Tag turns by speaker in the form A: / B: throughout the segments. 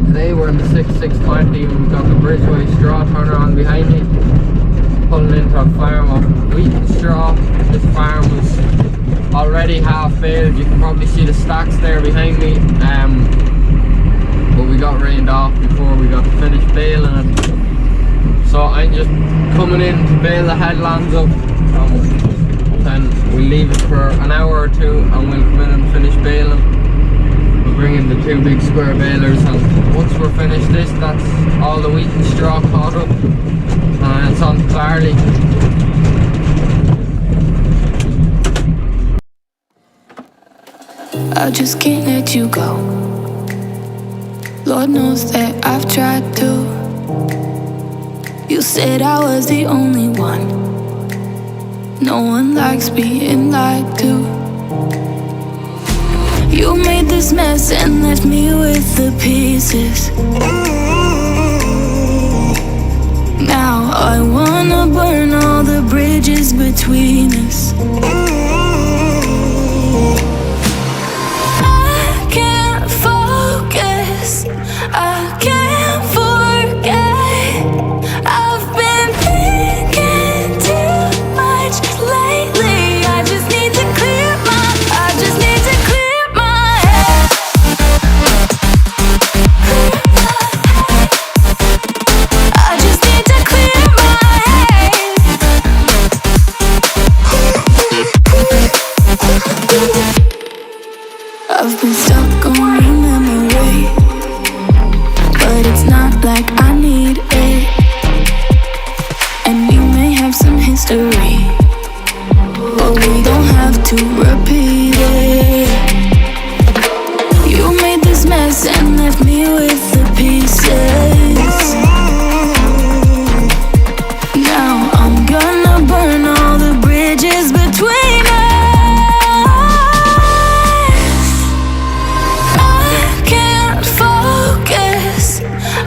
A: Today we're in the 6620 and we've got the bridgeway straw turner on behind me, pulling into a farm of wheaten straw. This farm was already half baled. You can probably see the stacks there behind me, but we got rained off before we got to finish baling it. So I'm just coming in to bale the headlands up, then we'll leave it for an hour or two and we'll come in and finish baling. We'll bring in the two big square balers, and once we're finished this, that's all the wheaten straw caught up and it's on to barley.
B: I just can't let you go. Lord knows that I've tried to. You said I was the only one. No one likes being lied to. You made this mess and left me with the pieces. Now I wanna burn all the bridges between us. I can't forget. I've been thinking too much lately. I just need to clear my head. I just need to clear my head. I've been stuck on your memory, but it's not like I need it. And we may have some history, but we don't have to repeat it. You made this mess and left me with the pieces. Now I'm gonna burn all the bridges between us.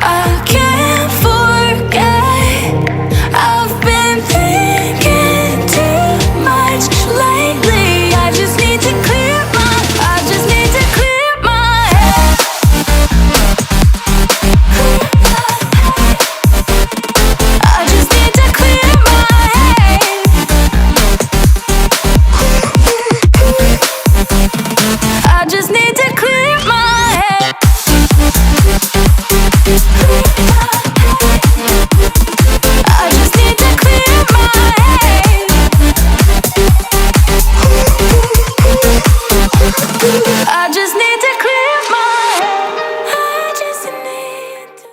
B: I can't forget. I've been thinking too much lately. I just need to clear my head. I just need to clear my head. I just need to clear my head. I just need to clear my head. I just need to